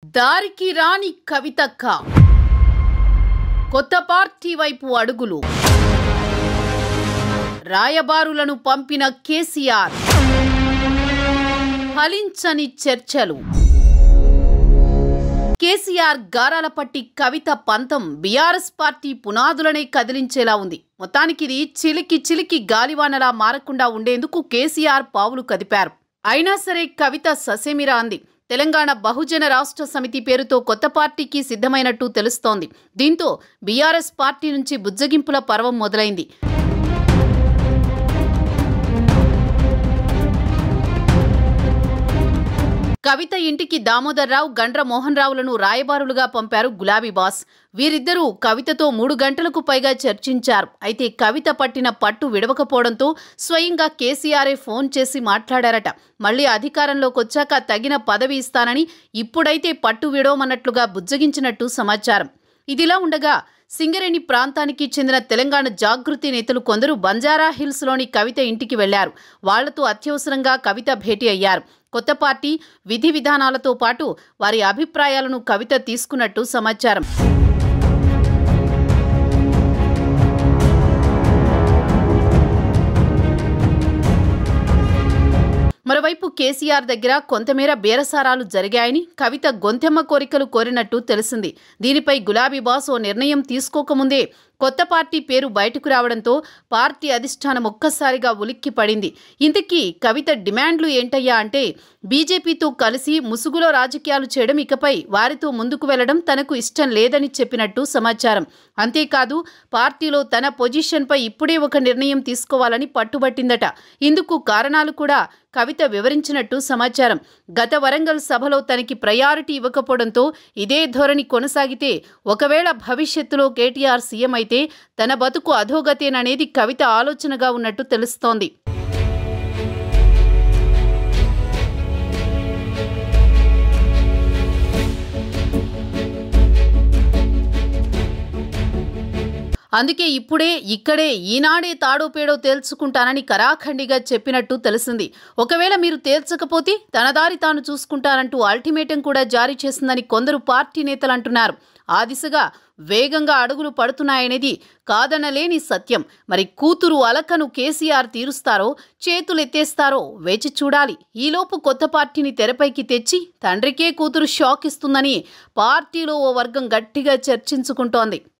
దారికి రాని కవితక్క కొత్త పార్టీ వైపు అడుగులు. రాయబారులను పంపిన కేసీఆర్. ఫలించని చర్చలు. కేసీఆర్ గారాలపట్టి కవిత పంతం బీఆర్ఎస్ పార్టీ పునాదులనే కదిలించేలా ఉంది. మొత్తానికి ఇది చిలికి చిలికి గాలివానలా మారకుండా ఉండేందుకు కేసీఆర్ పావులు కదిపారు. అయినా సరే కవిత ససేమిరా అంది. తెలంగాణ బహుజన రాష్ట్ర సమితి పేరుతో కొత్త పార్టీకి సిద్ధమైనట్టు తెలుస్తోంది. దీంతో బీఆర్ఎస్ పార్టీ నుంచి బుజ్జగింపుల పర్వం మొదలైంది. కవిత ఇంటికి దామోదర్ రావు, గండ్ర మోహన్ రావులను రాయబారులుగా పంపారు గులాబీ బాస్. వీరిద్దరూ కవితతో 3 గంటలకు పైగా చర్చించారు. అయితే కవిత పట్టిన పట్టు విడవకపోవడంతో స్వయంగా కేసీఆరే ఫోన్ చేసి మాట్లాడారట. మళ్లీ అధికారంలోకి వచ్చాక తగిన పదవి ఇస్తానని, ఇప్పుడైతే పట్టు విడవమన్నట్లుగా బుజ్జగించినట్టు సమాచారం. ఇదిలా ఉండగా సింగరేణి ప్రాంతానికి చెందిన తెలంగాణ జాగృతి నేతలు కొందరు బంజారా హిల్స్లోని కవిత ఇంటికి వెళ్లారు. వాళ్లతో అత్యవసరంగా కవిత భేటీ అయ్యారు. కొత్త పార్టీ విధి విధానాలతో పాటు వారి అభిప్రాయాలను కవిత తీసుకున్నట్టు సమాచారం. మరోవైపు కేసీఆర్ దగ్గర కొంతమేర బేరసారాలు జరిగాయని కవిత గొంతెమ్మ కోరికలు కోరినట్టు తెలిసింది. దీనిపై గులాబీ బాస్ ఓ నిర్ణయం తీసుకోకముందే కొత్త పార్టీ పేరు బయటకు రావడంతో పార్టీ అధిష్టానం ఒక్కసారిగా ఉలిక్కి పడింది. ఇంతకీ కవిత డిమాండ్లు ఏంటయ్యా అంటే, బీజేపీతో కలిసి ముసుగులో రాజకీయాలు చేయడం, ఇకపై వారితో ముందుకు వెళ్లడం తనకు ఇష్టం లేదని చెప్పినట్టు సమాచారం. అంతేకాదు పార్టీలో తన పొజిషన్పై ఇప్పుడే ఒక నిర్ణయం తీసుకోవాలని పట్టుబట్టిందట. ఇందుకు కారణాలు కూడా కవిత వివరించినట్టు సమాచారం. గత వరంగల్ సభలో తనకి ప్రయారిటీ ఇవ్వకపోవడంతో ఇదే ధోరణి కొనసాగితే, ఒకవేళ భవిష్యత్తులో కేటీఆర్ సీఎం అయితే తన బతుకు అధోగతేననేది కవిత ఆలోచనగా ఉన్నట్టు తెలుస్తోంది. అందుకే ఇప్పుడే ఇక్కడే ఈనాడే తాడో పేడో తేల్చుకుంటానని కరాఖండిగా చెప్పినట్టు తెలిసింది. ఒకవేళ మీరు తేల్చకపోతే తన దారి తాను చూసుకుంటానంటూ అల్టిమేటం కూడా జారీ చేసిందని కొందరు పార్టీ నేతలు అంటున్నారు. ఆ దిశగా వేగంగా అడుగులు పడుతున్నాయనేది కాదనలేని సత్యం. మరి కూతురు అలకను కేసీఆర్ తీరుస్తారో, చేతులెత్తేస్తారో వేచి చూడాలి. ఈలోపు కొత్త పార్టీని తెరపైకి తెచ్చి తండ్రికే కూతురు షాక్ ఇస్తుందని పార్టీలో ఓ వర్గం గట్టిగా చర్చించుకుంటోంది.